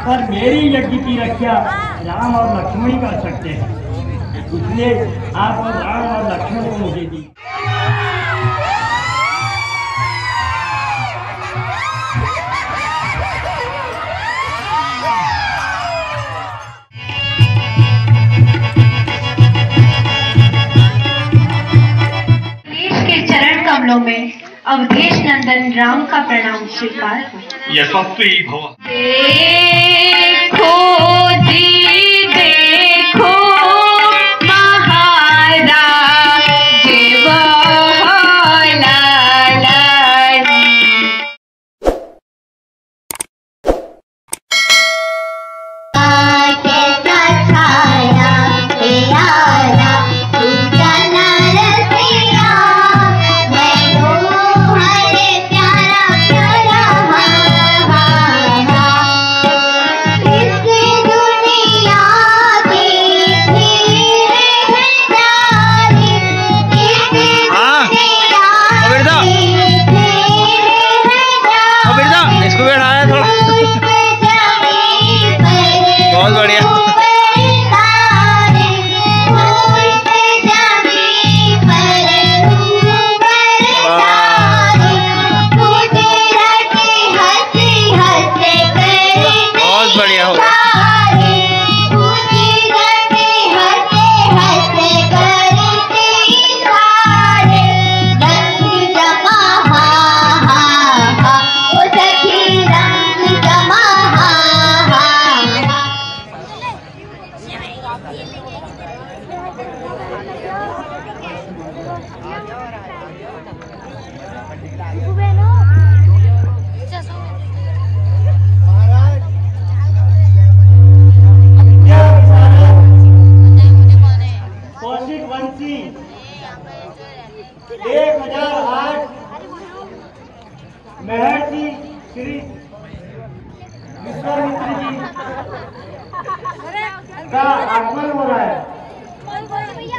पर मेरी यज्ञ की रक्षा राम और लक्ष्मण कर सकते हैं, इसलिए आप और राम और लक्ष्मण को मुझे दी। में अवधेश नंदन राम का प्रणाम स्वीकार हो। यशस्वी भव। देखो जी देखो महाराज बहुत बढ़िया। बहुत बढ़िया हो महर्षि श्री विश्वामित्र जी का आगमन हो रहा है।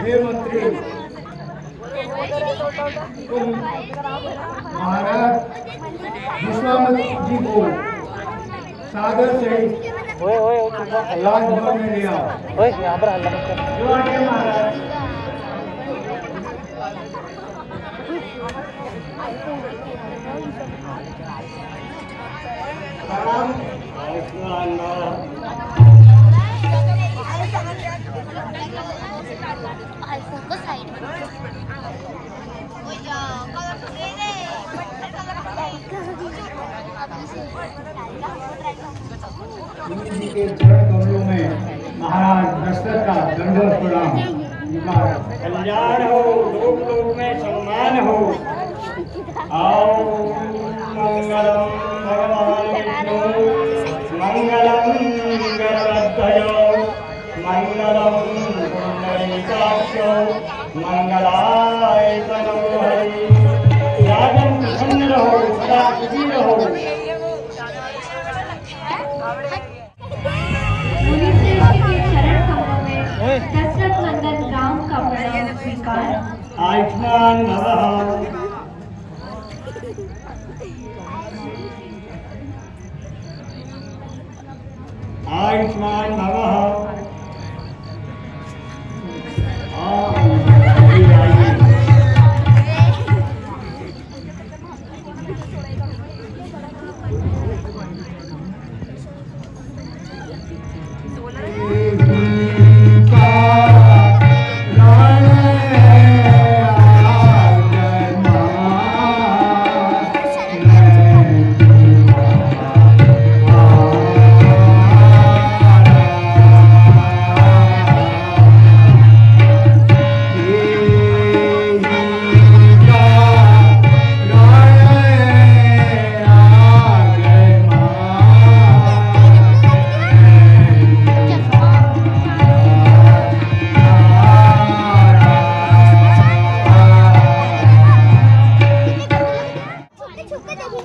हे मंत्री, महाराज विश्वामित्र जी को सादर से राजभवन में लिया। महाराज के चरण कमलों में महाराज दशरथ का दंडवत प्रणाम। कल्याण हो, लोक लोक में सम्मान हो। आओ मंगलम भगवान विष्णु, मंगलम गरुड़ध्वज, मंगलम पुंडरीकाक्ष, मंगलाय तनोहरि। राजन प्रसन्न रहो, सदा सुखी रहो। दशरथ नंदन राम का प्रणाम स्वीकार। आयुष्मान भवः। आयुष्मान भवः।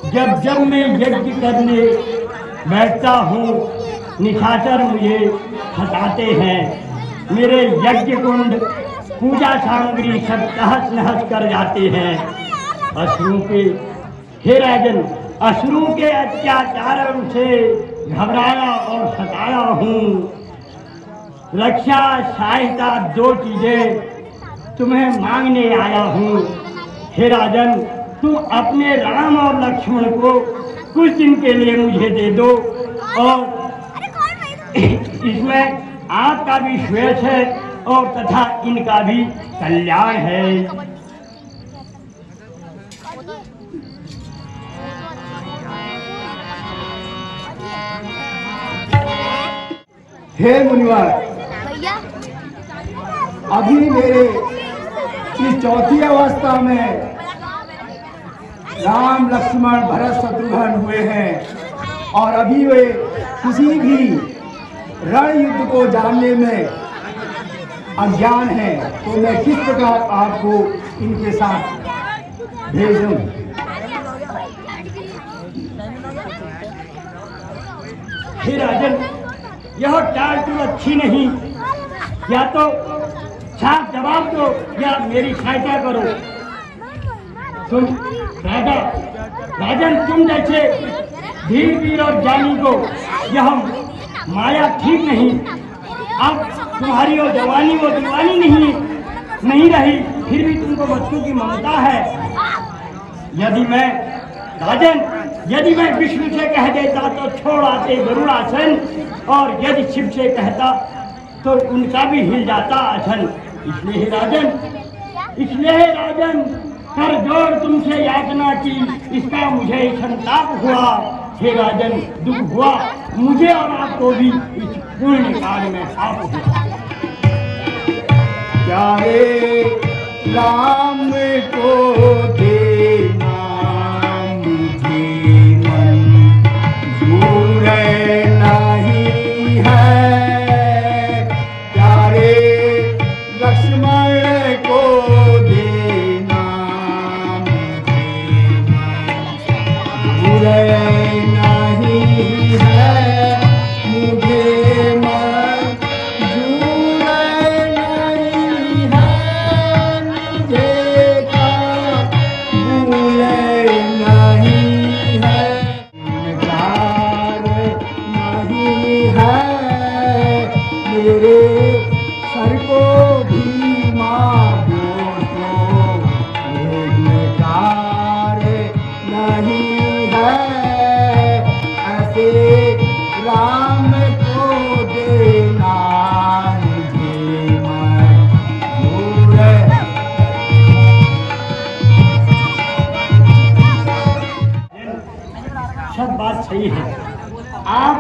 जब जब मैं यज्ञ करने बैठता हूँ, निशाचर मुझे हटाते हैं। मेरे यज्ञ कुंड पूजा सामग्री सब तहस नहस कर जाते हैं। अश्रु के हे राजन, अश्रु के अत्याचारों से घबराया और सताया हूँ। रक्षा सहायता दो चीजें तुम्हें मांगने आया हूँ। हे राजन, तुम अपने राम और लक्ष्मण को कुछ दिन के लिए मुझे दे दो और इसमें आपका भी श्रेयस है और तथा इनका भी कल्याण है। हे मुनिवर, अभी मेरे इस चौथी अवस्था में राम लक्ष्मण भरत शत्रुघ्न हुए हैं और अभी वे किसी भी रण युद्ध को जानने में अज्ञान है, तो मैं किस प्रकार आपको इनके साथ भेजूं? हे राजन, यह टाल तो अच्छी नहीं, या तो साफ जवाब दो या मेरी सहायता करो। तुम राजन, तुम जैसे धीर वीर और जानी को यह माया ठीक नहीं। अब तुम्हारी वो जवानी वो दीवानी नहीं रही, फिर भी तुमको बच्चों की ममता है। यदि मैं विष्णु से कह देता तो छोड़ आते गरुड़ासन, और यदि शिव से कहता तो उनका भी हिल जाता आसन। इसलिए राजन कर जोड़ तुमसे याचना की, इसका मुझे संताप हुआ। हे राजन, दुख हुआ मुझे और आपको भी इस पुण्य काल में आप हुआ। प्यारे राम को देना मुझे मंजूर नहीं है, प्यारे लक्ष्मण को देना मुझे नहीं है, मुझे मंजूर नहीं है, मुझे कबूल नहीं है, इनकार नहीं है, मेरे सर को भी मार दो तो इनकार नहीं है, ऐसे राम को देना मुझे मंजूर है। सब बात सही है, आप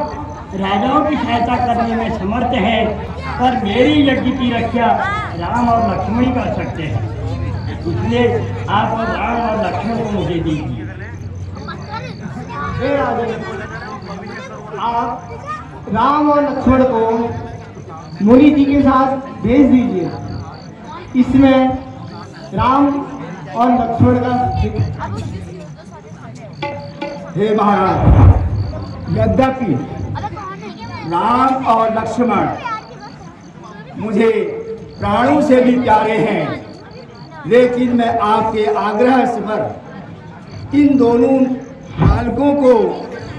राजाओं की सहायता करने में समर्थ हैं, पर मेरी यज्ञ की रक्षा राम और लक्ष्मण ही कर सकते हैं। इसलिए आप और राम और लक्ष्मण को मुझे दीजिए। हे राजन, आप राम और लक्ष्मण को मुनि जी के साथ भेज दीजिए। इसमें राम और लक्ष्मण का हे महाराज, यद्यपि राम और लक्ष्मण मुझे प्राणों से भी प्यारे हैं, लेकिन मैं आपके आग्रह से पर इन दोनों बालकों को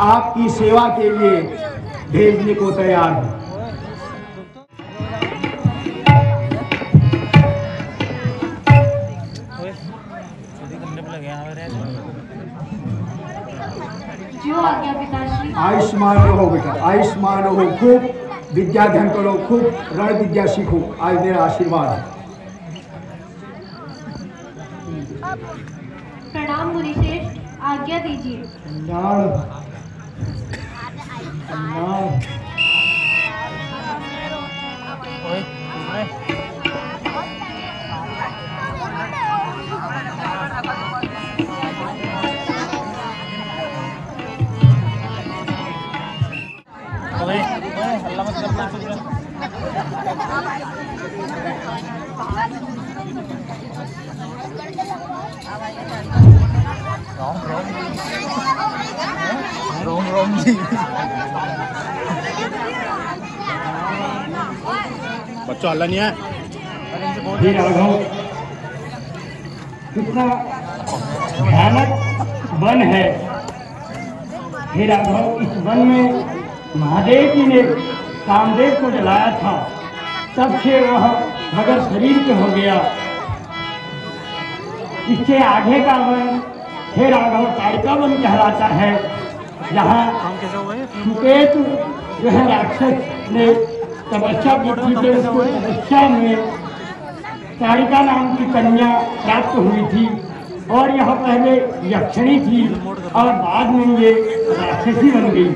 आपकी सेवा के लिए भेजने को तैयार हूँ। जो आज्ञा पिताश्री। आयुष्मान रहो बेटा, आयुष्मान रहो, खूब विद्या अध्ययन करो, खूब रण विद्या सीखो। आज मेरा आशीर्वाद है। प्रणाम मुनिश्रेष्ठ, आज्ञा दीजिए। रोम जी बच्चों हल्ला नहीं है। हे राघव, कितना भयानक वन है, हे राघव, इस वन में महादेव जी ने कामदेव को जलाया था, तब से वह मगर शरीर के हो गया। इससे आगे का वन हे राघव ताड़का वन कहलाता है, जहाँ सुकेतु जो है राक्षस ने तपस्या की थी, तो उसको तपस्या में ताड़का नाम की कन्या प्राप्त हुई थी, और यह पहले यक्षिणी थी और बाद में ये राक्षसी बन गई।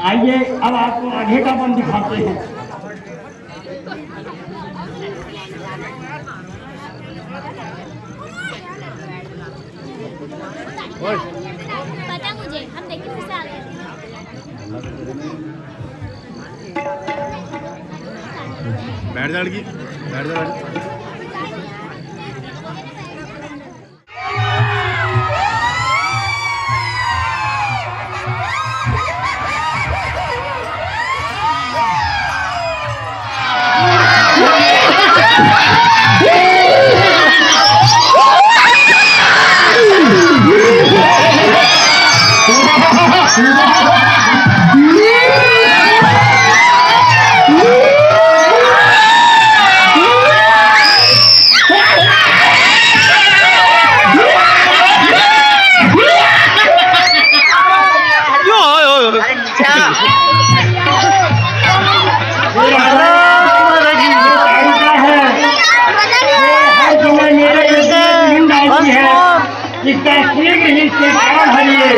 आइए अब आपको आगे का वन दिखाते हैं। पता मुझे, हम देखें फिर से आ गए। बैठ जा लड़की, बैठ जा। इसका शीघ्र ही से प्राण हरिए।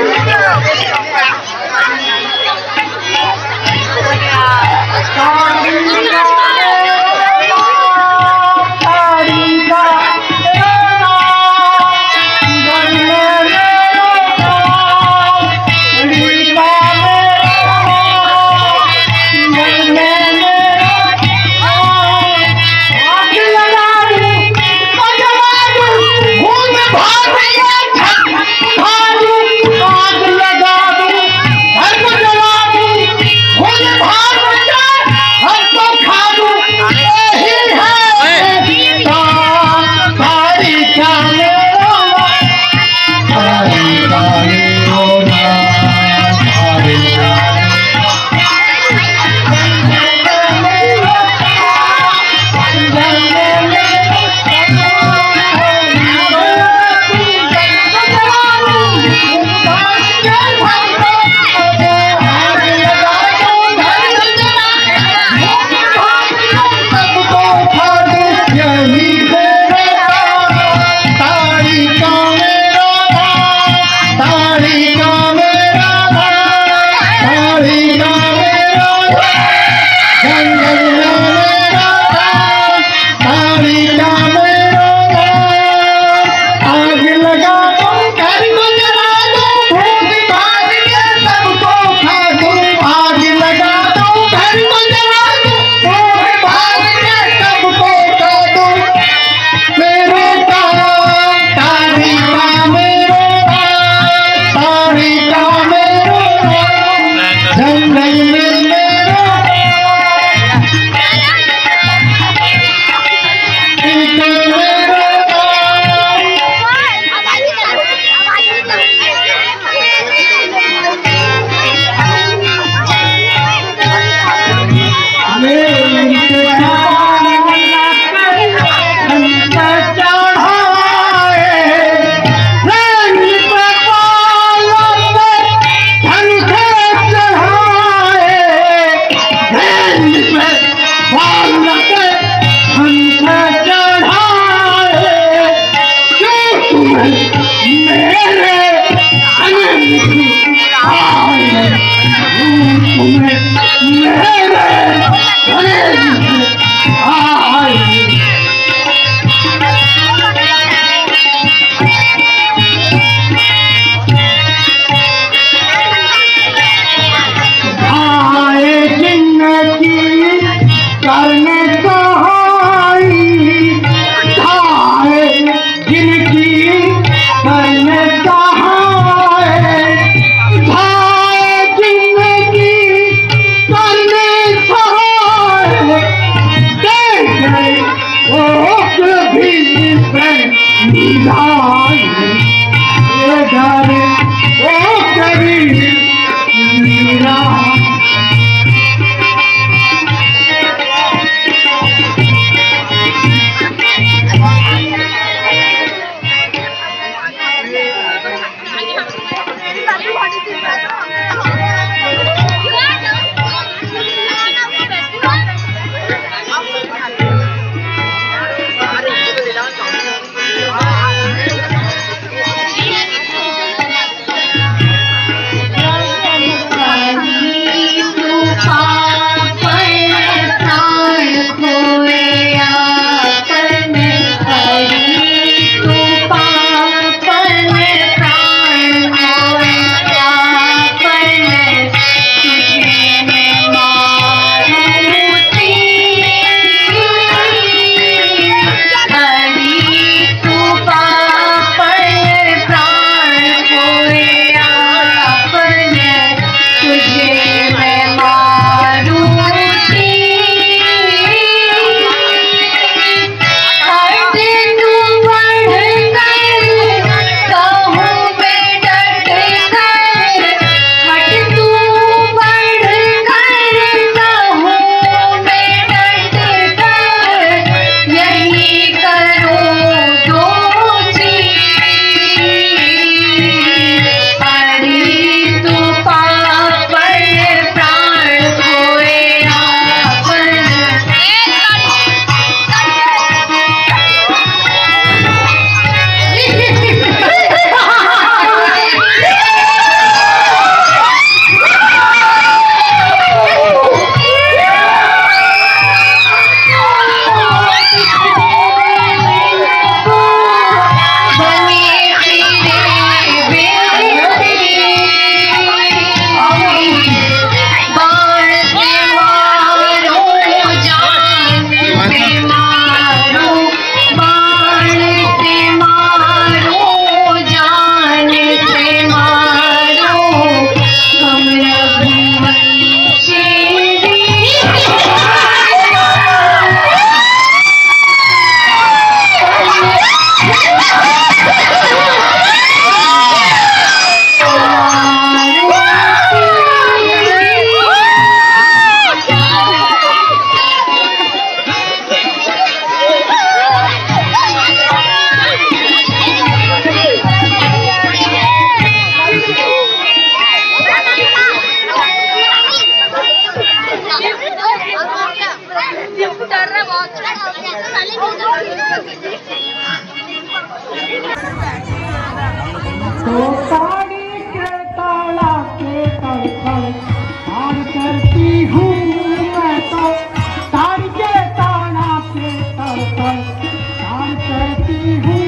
करने डर रहा बहुत। तो ताड़ी के ताला के तड़तड़ ताड़ करती हूँ मैं तो, ताड़ी के ताला के तड़तड़ ताड़ करती हूँ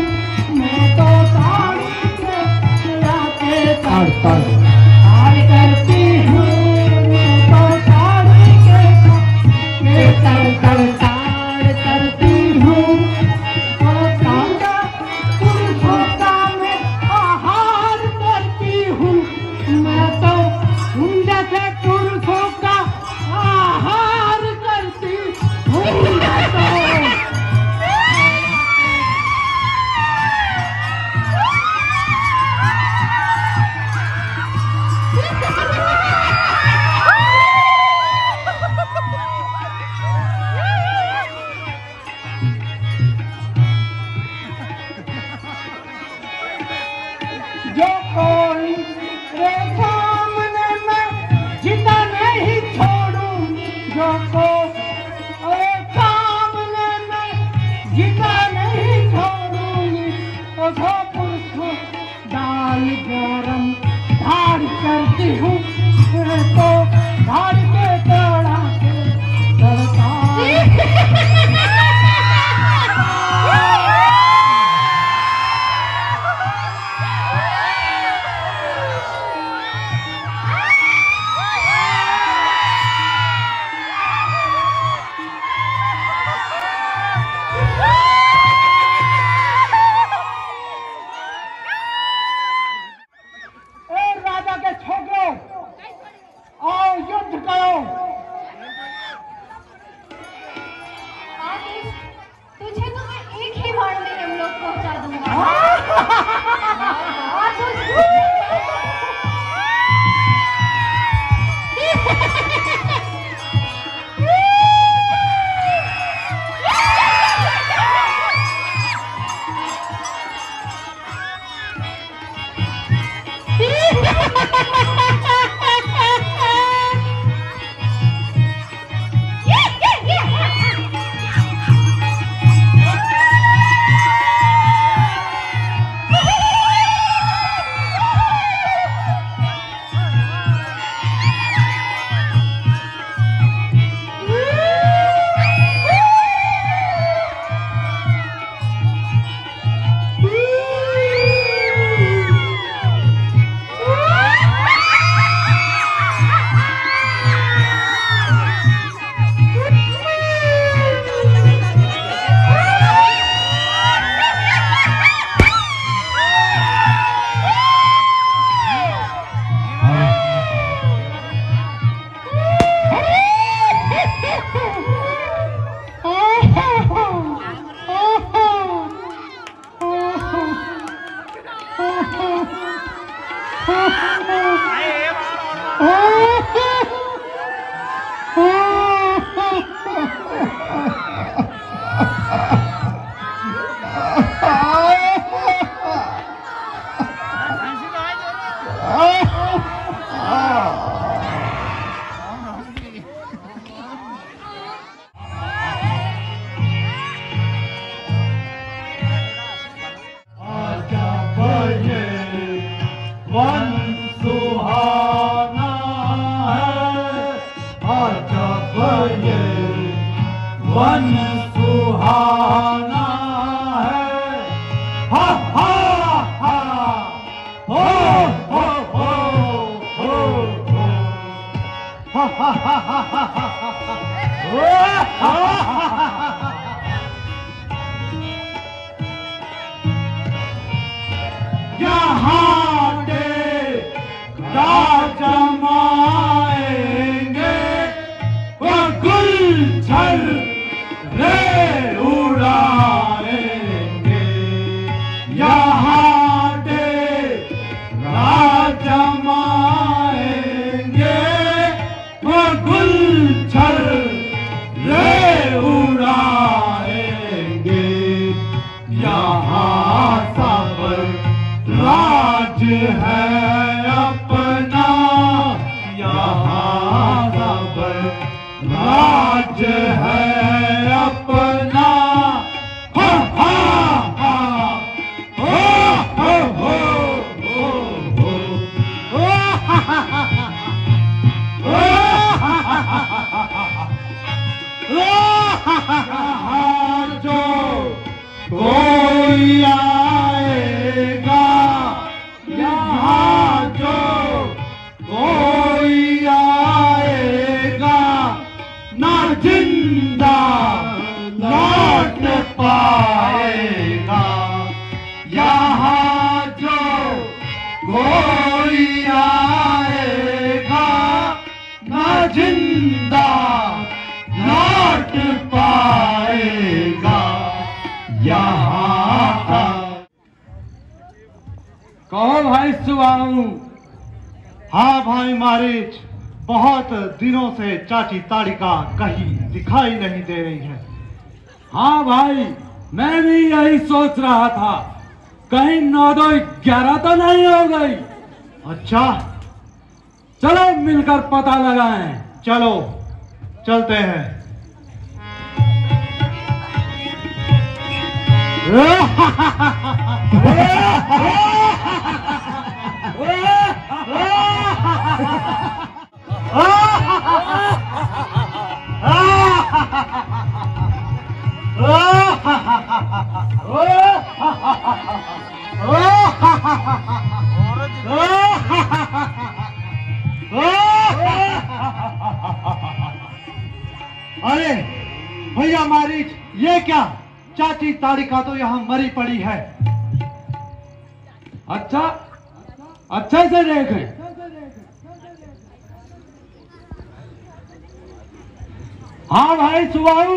मैं तो, ताड़ी के ताला के तड़तड़ ताड़ करती हूँ मैं तो, ताड़ी के तड़तड़ ताड़ करती हूँ। तो ताड़ा पुरुषों में आहार करती हूँ मैं तो, जैसे पुरुषों का आहार करती हूँ मैं तो। जो कोई रे सामने मैं जिता नहीं छोड़ूं, जो कोई सामने मैं जिता नहीं छोड़ूंगी, तो पुरुषों दाल गरम धार करती हूँ मैं तो, धार के तड़ा के तड़का। राजा के छोकरो आओ युद्ध करो। तुझे तो मैं एक ही बार में यमलोक पहुंचा दूंगा। वन सुहाना है, हा हा हा, हो हो हो हो हो, हा हा हा हा हा हा, हो हा हा हा। यहाँ के राज जमाएंगे वो गुलछर रे उड़ाएंगे, यहाँ के राज जमाएंगे वो गुलछर रे उड़ाएंगे। जिंदा लौट पाएगा यहाँ। कहो भाई सुबाहू। हाँ भाई मारिच, बहुत दिनों से चाची ताड़िका कहीं दिखाई नहीं दे रही है। हाँ भाई, मैं भी यही सोच रहा था, कहीं 9-2-11 तो नहीं हो गई। अच्छा, चलो मिलकर पता लगाएं। चलो चलते हैं। अरे भैया मारिच, ये क्या? चाची ताड़िका तो यहाँ मरी पड़ी है। अच्छा, अच्छे से देखें। हाँ भाई सुबाहू,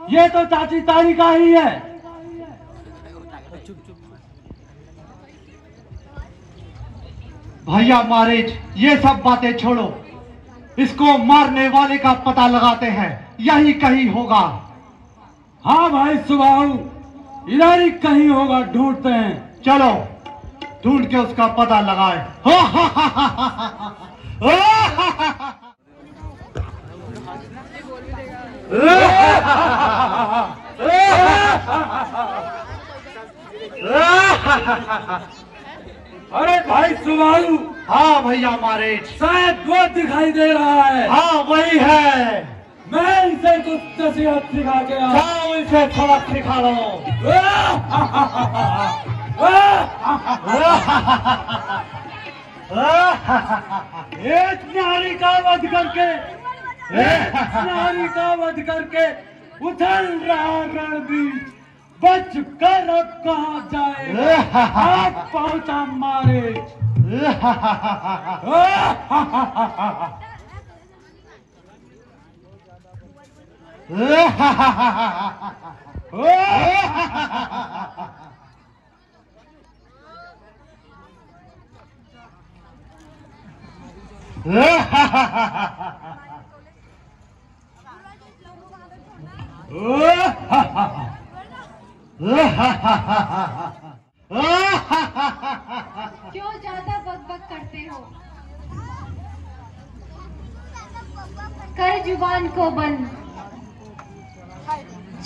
ये तो चाची ताड़िका ही है। भैया मारिच, ये सब बातें छोड़ो, इसको मारने वाले का पता लगाते हैं, यही कहीं होगा। हाँ भाई सुबाहू, इधर ही कहीं होगा, ढूंढते हैं। चलो ढूंढ के उसका पता लगाए। अरे भाई सुबाहू। हाँ भैया मारिच, शायद वो दिखाई दे रहा है। हाँ वही है। मैं इसे कुछ नसीहत सिखा के आया। जाओ इसे सबक सिखा लो। एक नारी का वध करके, नारी का वध करके उछल रहा रणबीर, बच कर अब कहाँ जाए। आप पहुंचा मारे। क्यों ज्यादा बकबक करते हो? कर जुबान को बंद।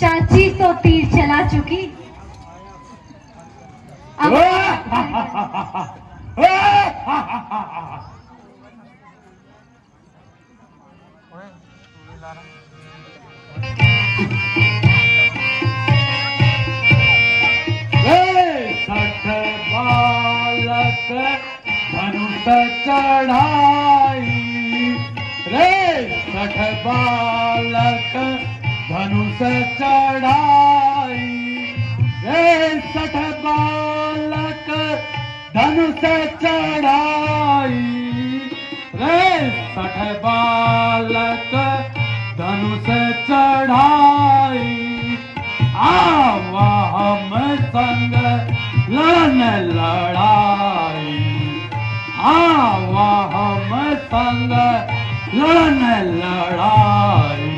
चाची तो तीर चला चुकी, अब बालक धनुष चढ़ाई रे, 60 बालक धनुष चढ़ाई रे, 60 बालक धनुष चढ़ाई रे, 60 बालक धनुष चढ़ाई। आवा हम संग लड़न लड़ाई, आवा हम संग लड़न लड़ाई।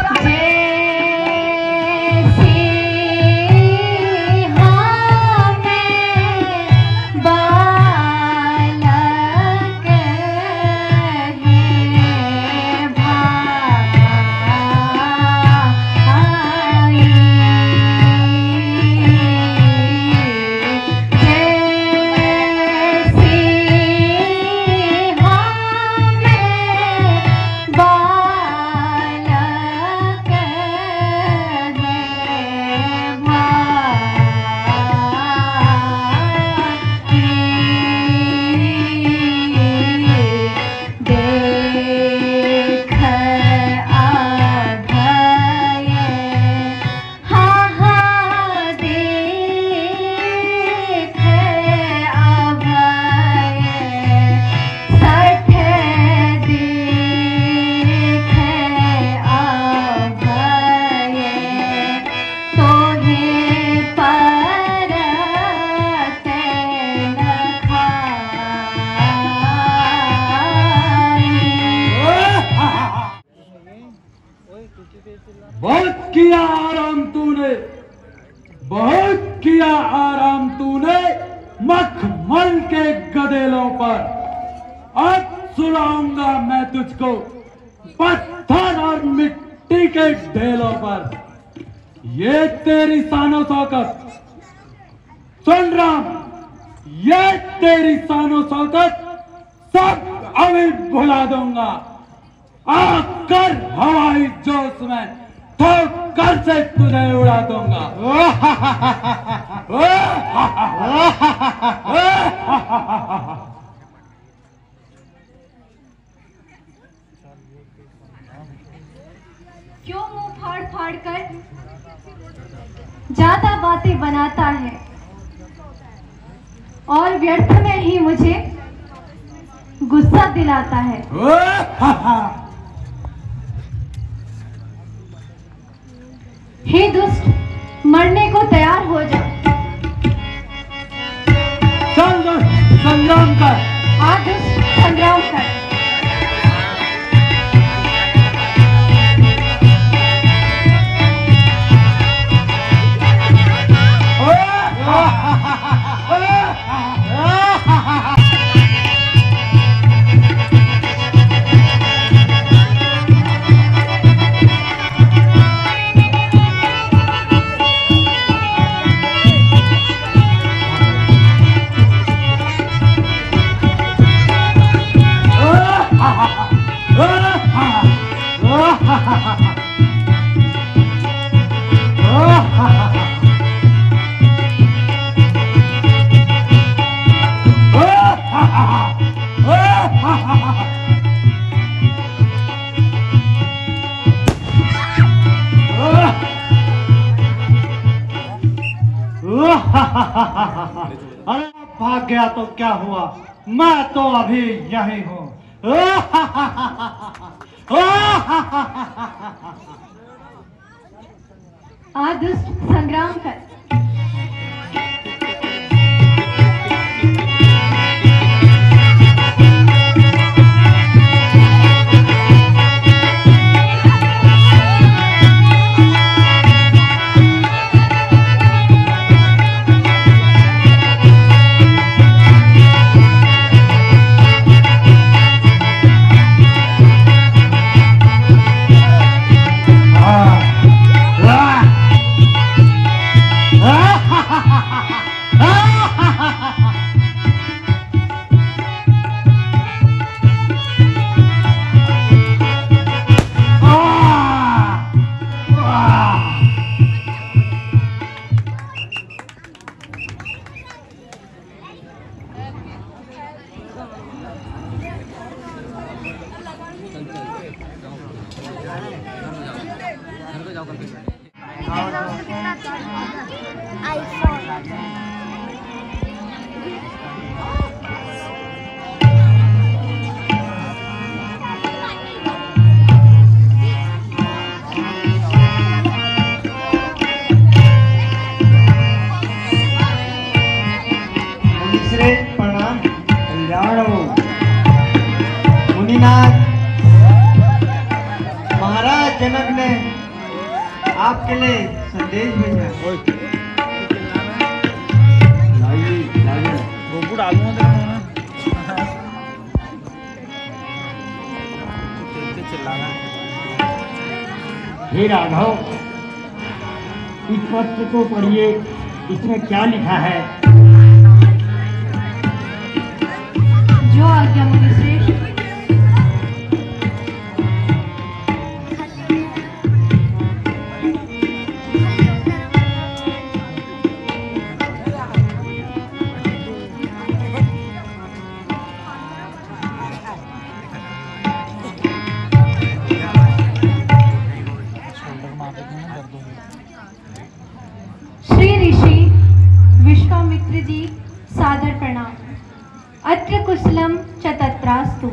भाई बहुत किया आराम तूने मखमल के गधेलों पर। अब सुलाऊंगा मैं तुझको पत्थर और मिट्टी के ढेलों पर। ये तेरी शानो शौकत, सुन राम, ये तेरी शानो शौकत सब अभी भुला दूंगा। आकर हवाई जोश में ठोकर से तुझे उड़ा दूंगा। क्यों मुंह फाड़ फाड़ कर ज्यादा बातें बनाता है और व्यर्थ में ही मुझे गुस्सा दिलाता है। हे दुष्ट, मरने को तैयार हो जा। चल दुष्ट, संग्राम कर। आ दुष्ट, संग्राम कर। अरे भाग गया तो क्या हुआ, मैं तो अभी यही हूँ। आ दुष्ट, संग्राम कर। प्रणाम। कल्याण हो मुनिनाथ। महाराज जनक ने आपके लिए संदेश भेजा। हे राघव, इस पत्र को पढ़िए, इसमें क्या लिखा है? जो आज्ञा मुनि श्रेष्ठ। श्री ऋषि विश्वामित्र जी, सादर प्रणाम। अत्र कुशलम च तत्रास्तु।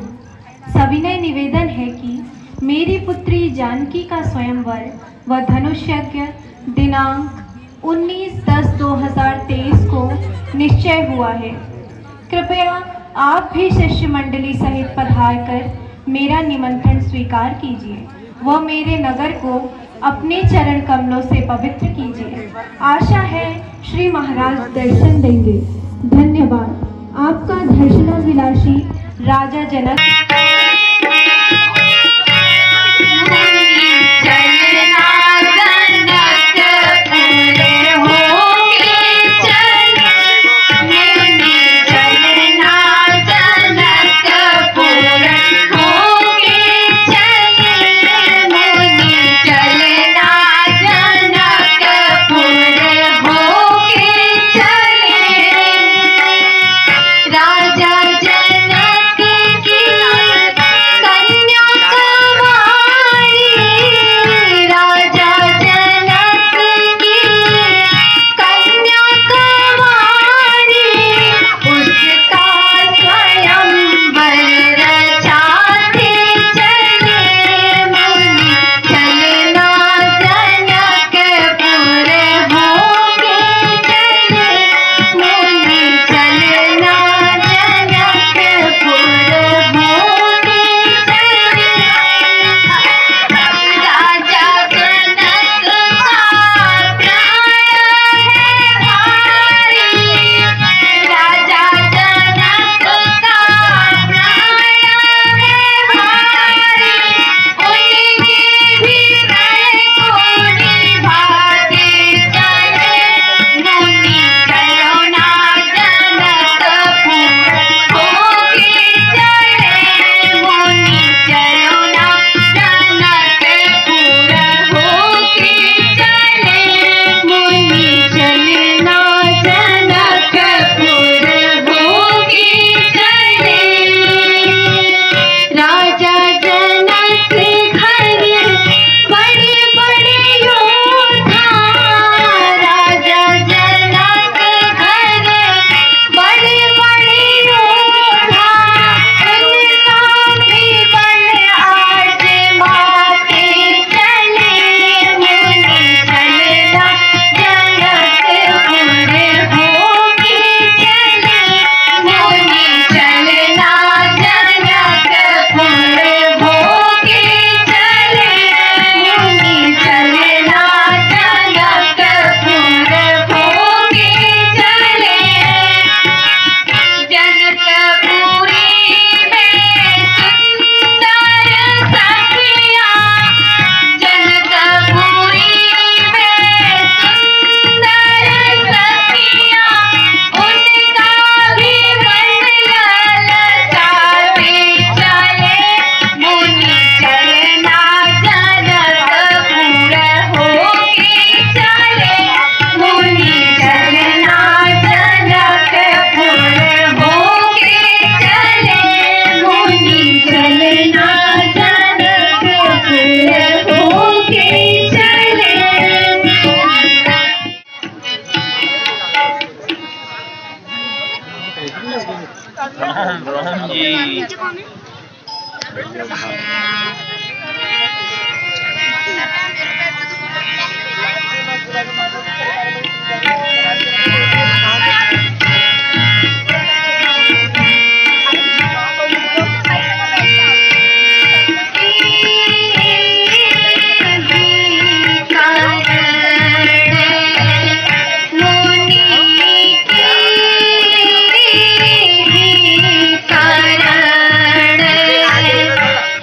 सविनय निवेदन है कि मेरी पुत्री जानकी का स्वयंवर व धनुष यज्ञ दिनांक 19/10/2023 को निश्चय हुआ है। कृपया आप भी शिष्य मंडली सहित पधार कर मेरा निमंत्रण स्वीकार कीजिए व मेरे नगर को अपने चरण कमलों से पवित्र कीजिए। आशा है श्री महाराज दर्शन देंगे। धन्यवाद। आपका दर्शनाभिलाषी राजा जनक।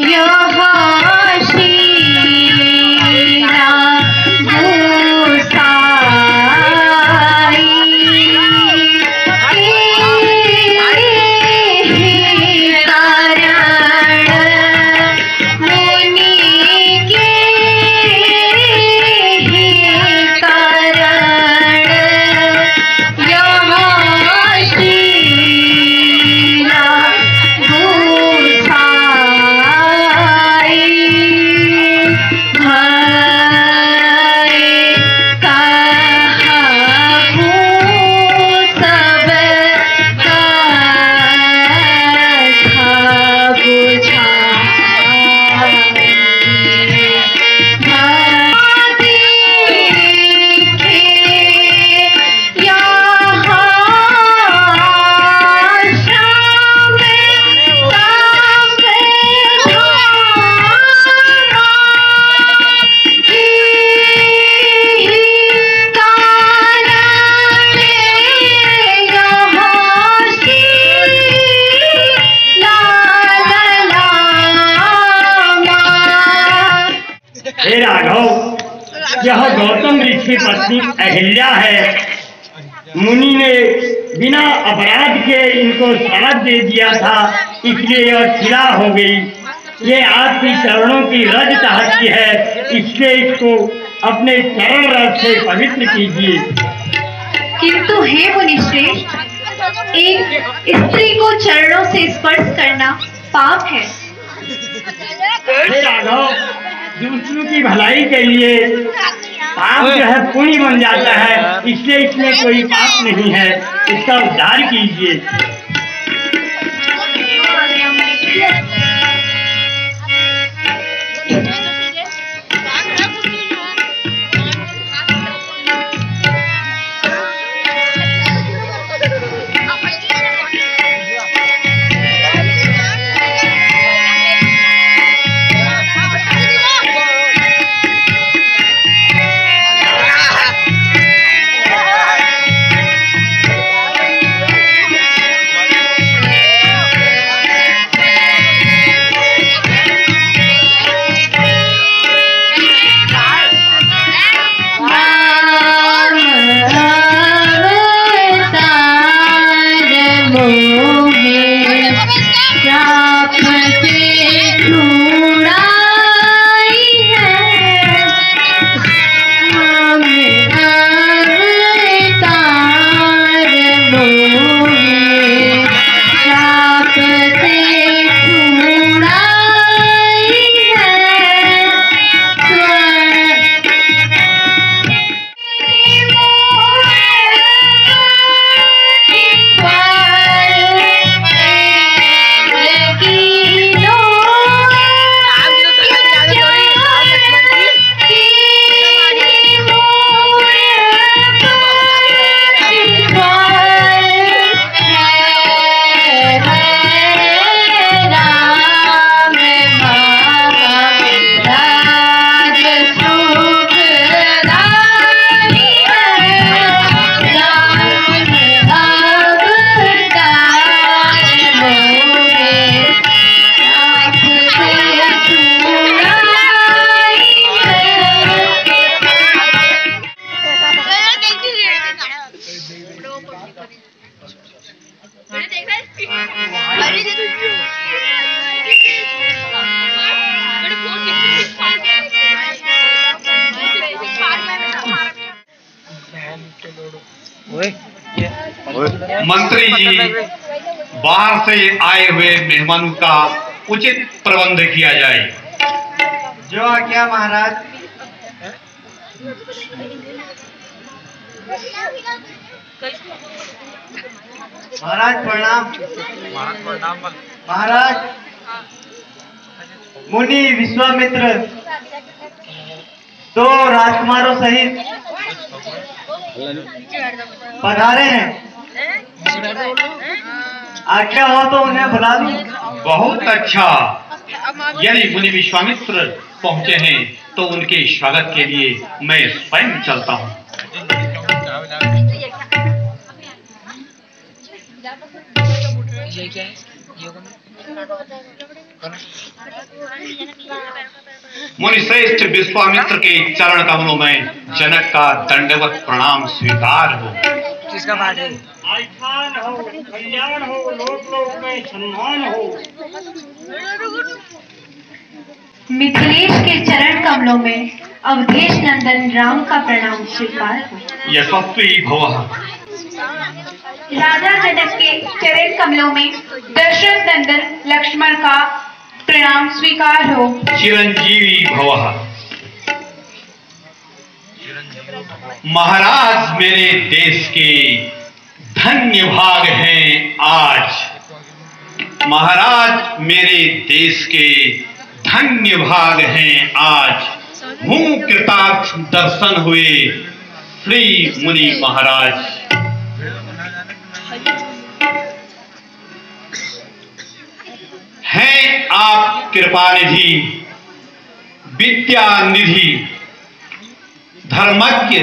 यहाँ की पत्नी अहिल्या है। मुनि ने बिना अपराध के इनको श्राप दे दिया था, इसलिए यह शिला हो गई। ये आपके चरणों की रज चाहती है, इसलिए इसको अपने चरण रज से पवित्र कीजिए। किंतु हे मुनिश्रेष्ठ, एक स्त्री को चरणों से स्पर्श करना पाप है। राघव, दूसरों की भलाई के लिए पाप जो है पुण्य बन जाता है, इसलिए इसमें कोई पाप नहीं है। इसका उद्धार कीजिए। मंत्री जी, बाहर से आए हुए मेहमानों का उचित प्रबंध किया जाए। जो आज्ञा महाराज। महाराज प्रणाम। महाराज, मुनि विश्वामित्र तो राजकुमारों सहित पधारे हैं। आज्ञा हो तो उन्हें बुला दूं। बहुत अच्छा। यदि मुनि विश्वामित्र पहुंचे हैं तो उनके स्वागत के लिए मैं स्वयं चलता हूं। मुनि श्रेष्ठ विश्वामित्र के चरण कमलों में जनक का दंडवत प्रणाम स्वीकार हो। किसका पाठ है? आयुष्मान हो, कल्याण हो, लोक लोक में सम्मान हो। मिथिलेश के चरण कमलों में अवधेश नंदन राम का प्रणाम स्वीकार हो। यशस्वी भवः। राजा जनक के चरण कमलों में दशरथ नंदन लक्ष्मण का प्रणाम स्वीकार हो। चिरंजीवी भवः। महाराज मेरे देश के धन्य भाग हैं आज। महाराज मेरे देश के धन्य भाग हैं आज। हूँ कृतार्थ दर्शन हुए श्री मुनि महाराज। हैं आप कृपा निधि, विद्या निधि, धर्मज्ञ,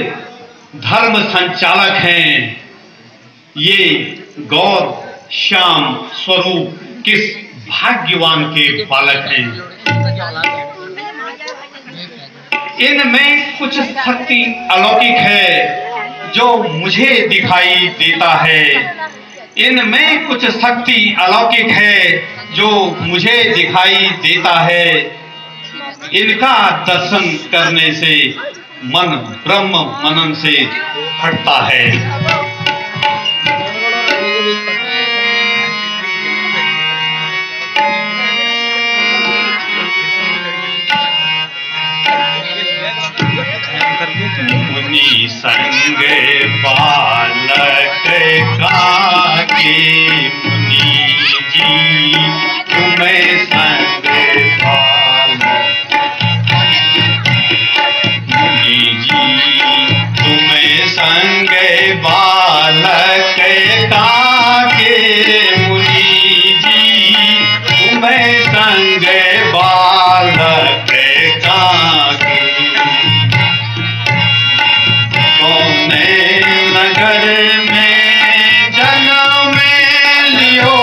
धर्म संचालक हैं। ये गौर श्याम स्वरूप किस भाग्यवान के बालक हैं। इनमें कुछ शक्ति अलौकिक है जो मुझे दिखाई देता है। इनमें कुछ शक्ति अलौकिक है जो मुझे दिखाई देता है। इनका दर्शन करने से मन ब्रह्म मनन से हटता है। मुनि संग बालक काके मुनि जी तुम्हें संग बालक मुनि जी तुम्हें संग बालक काके मुनि जी तुम्हें संग बालक काके नगर में जन्म लियो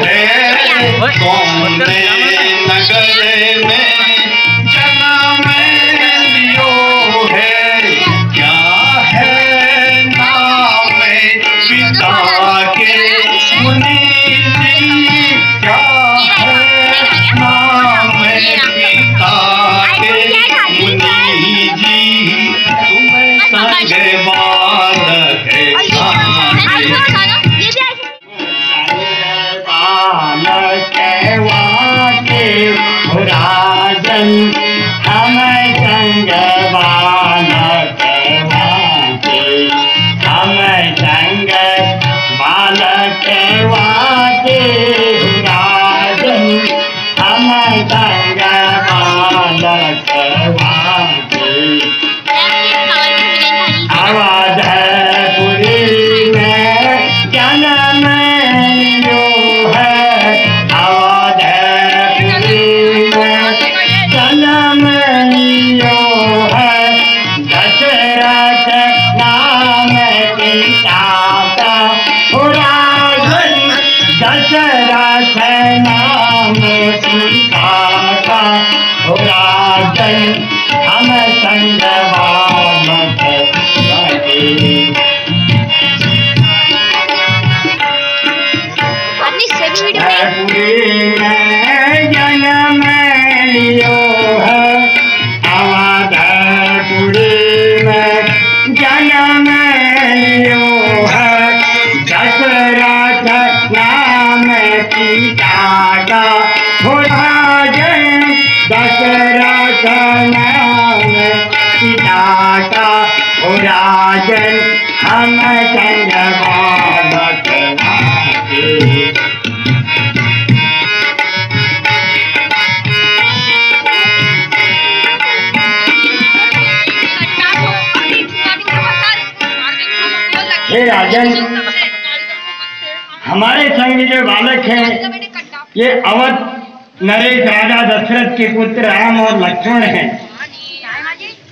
है। कौन नगर में जन्म लियो है। क्या है नाम पिता के मुनि जी। क्या है नाम पिता के मुनि जी। तुम्हें संग बालक राजन हम संग बालक वाके हम संग बालक वाके राजन हम संग बालक वाके अवधपुरी में जन्म लियो है। अवधपुरी में जन्म लियो है। दशरथ नाम पिता का राजन। दशरथ नाम पिता का राजन हम संग बालक जन्म लियो है। अवधपुरी में जन्म लियो है। दशरथ नाम पिता का राजन। दशरथ नाम पिता का राजन हम संग बालक वाके हे राजन, हमारे संग जो बालक हैं ये अवध नरेश राजा दशरथ के पुत्र राम और लक्ष्मण हैं।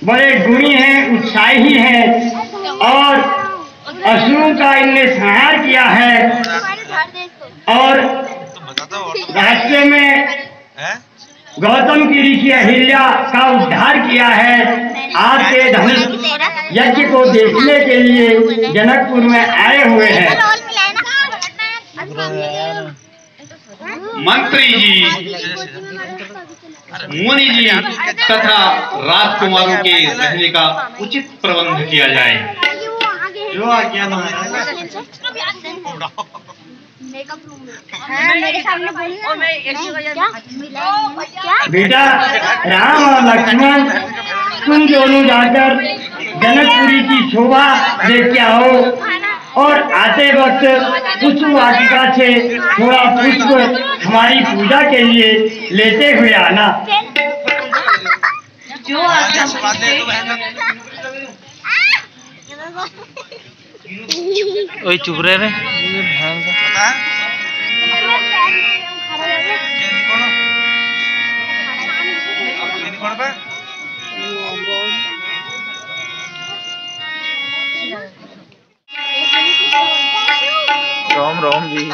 बड़े गुणी हैं, उत्साही हैं और असुरों का इनने संहार किया है और रास्ते में गौतम की ऋषि अहिल्या का उद्धार किया है। आपके धनुष यज्ञ को देखने के लिए जनकपुर में आए हुए हैं। मंत्री जी, मुनि जी तथा राजकुमारों के रहने का उचित प्रबंध किया जाए। जो आज्ञा बेटा राम और लक्ष्मण तुम दोनों जाकर जनकपुरी की शोभा देख के आओ और आते वक्त पुष्प वाटिका से थोड़ा पुष्प हमारी पूजा के लिए लेते हुए आना। जो ओए चुप रहे रे। राम राम जी।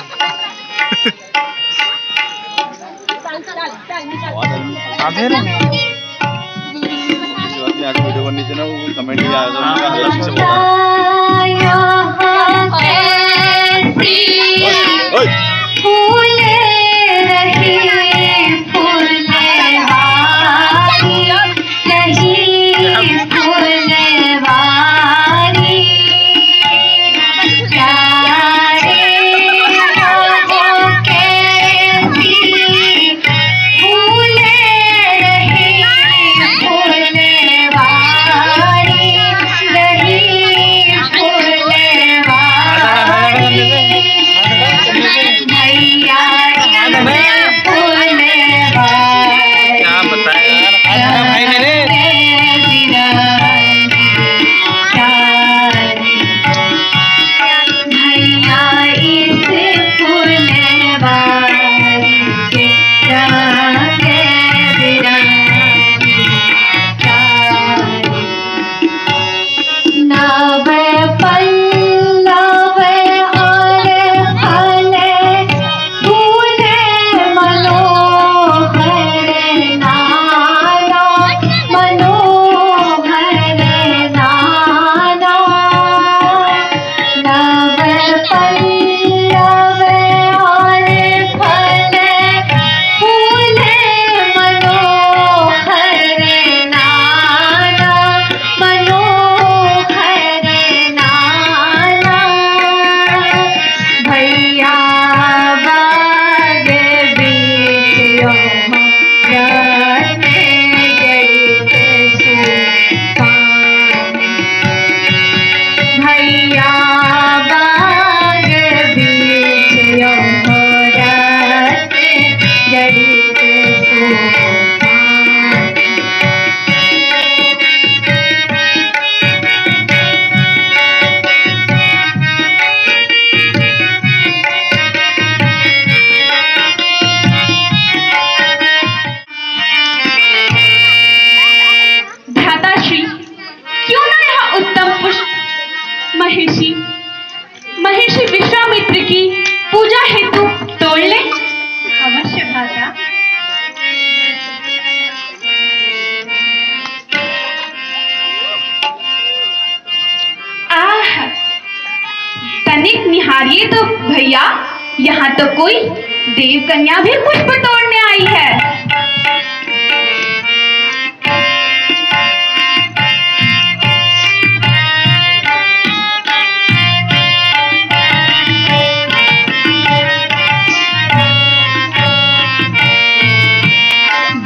आधे अपनी आगे वीडियो बननी चाहिए ना, वो कमेंट भी आया था उनका हल्ला से महर्षि विश्वामित्र की पूजा हेतु तोड़ ले। अवश्य भ्राता। आह, तनिक निहारिए तो भैया, यहाँ तो कोई देव कन्या भी पुष्प तोड़ने आई है।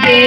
दे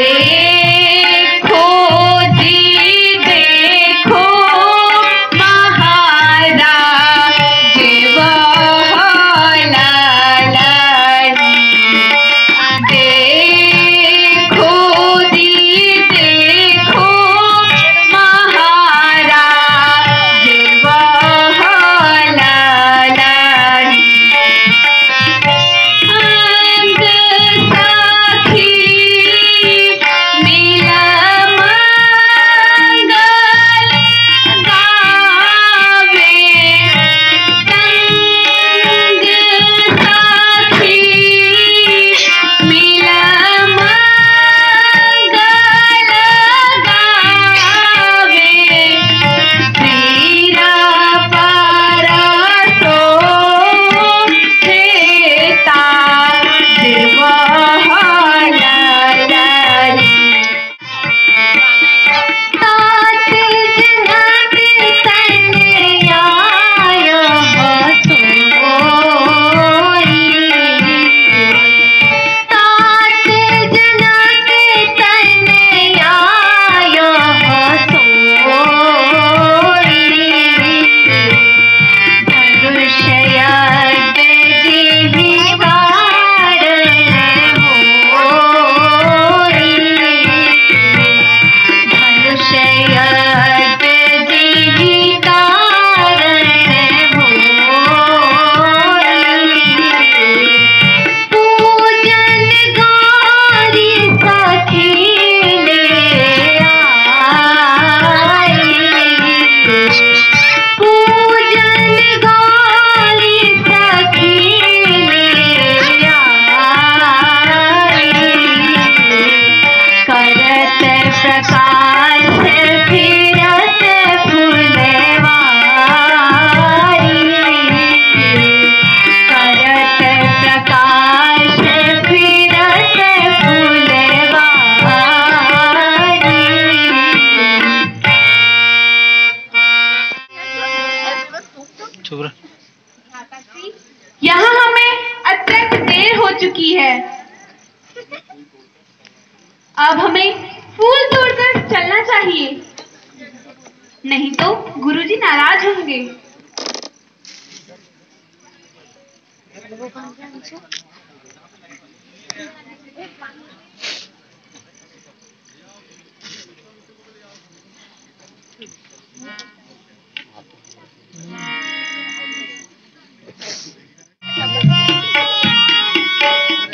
यहाँ हमें अत्यंत देर हो चुकी है। अब हमें फूल तोड़कर चलना चाहिए, नहीं तो गुरुजी नाराज होंगे।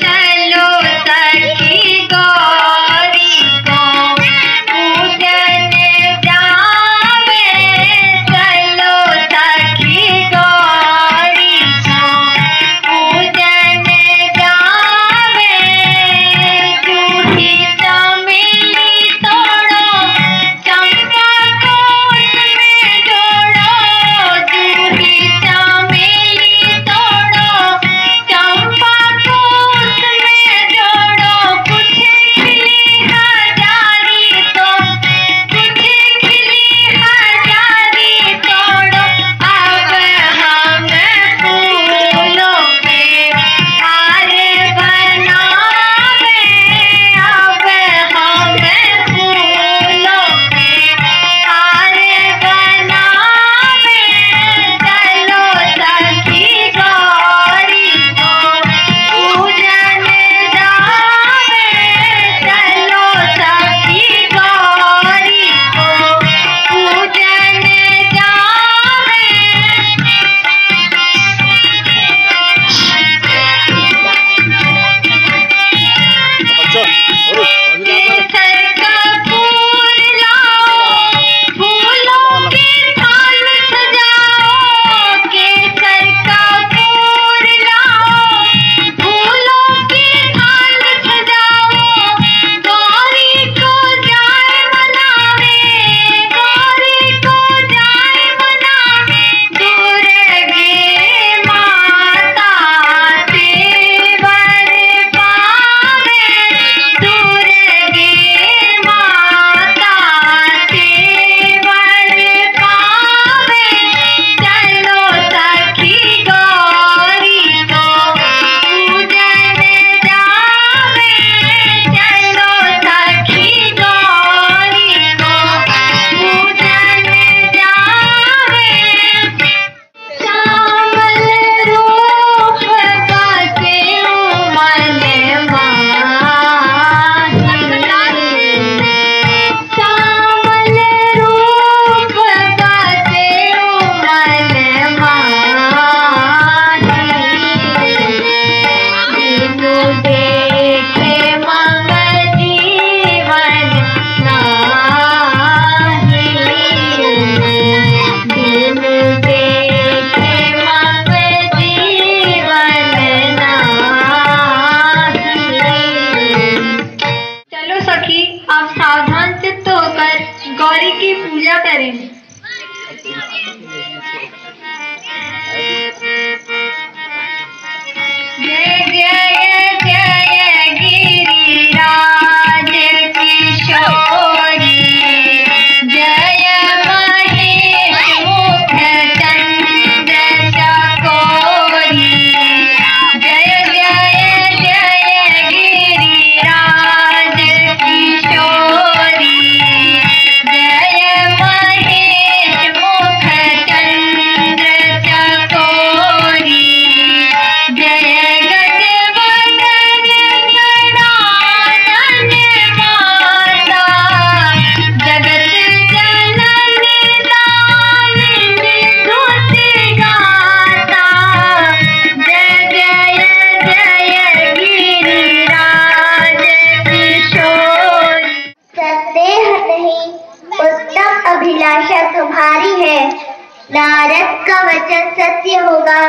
चलो सखी गौरी को पूजन जावे, चलो सखी गौरी को पूजन जावे, जूही चमेली तोड़ो चंपा को उसमें जोड़ो, जूही चमेली तोड़ो चंपा को उसमें जोड़ो, कुछ खिली हजारी तो कुछ खिली हजारी तोड़ो, अब हम फूलों के हार बनावे, अब हम फूलों के हार बनावे, चलो सखी गौरी को पूजन जावे, चलो सखी गौरी को पूजन जावे। केसर का फूल लाओ, फूलों की थाल सजाओ, केसर का फूल लाओ, फूलों की थाल सजाओ, गौरी को जाए मनावे, गौरी को जाए मनावे, दुर्गे माता तेवर पावे, दुर्गे माता तेवर पावे, चलो सखी गौरी को पूजन जावे, चलो सखी गौरी को पूजन जावे। श्यामल रूप बसे मन माही, श्यामल रूप बसे मन माही, बिनु देखे मम जीवन नाही, बिनु देखे मम जीवन नाही। चलो सखी, आप सावधान चित्त होकर गौरी की पूजा करें। जय जय जय गिरिराज किशोरी, जय महेश मुख चंद्र चकोरी, जय जय जय गिरिराज किशोरी, जय महेश मुख चंद्र चकोरी, जय गजवदन गणानन माता, जगत जननी दामिनी स्तुति गाता, जय जय जय गिरिराज किशोरी। संदेह नहीं उत्तम अभिलाषा तुम्हारी है, नारद का वचन सत्य होगा,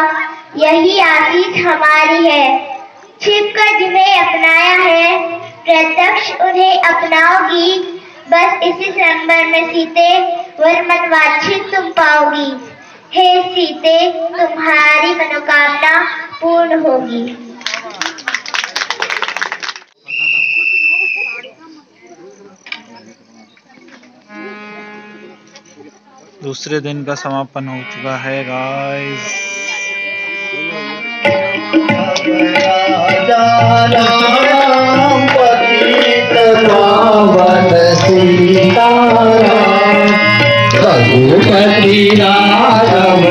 यही आशीष हमारी है। छिपकर जिन्हें अपनाया है, प्रत्यक्ष उन्हें अपनाओगी, बस इसी संबर में सीते वर मनवांछित तुम पाओगी, हे सीते तुम्हारी मनोकामना पूर्ण होगी। दूसरे दिन का समापन हो चुका है गाइस। राम पतित पावन सीताराम रघुपति राघव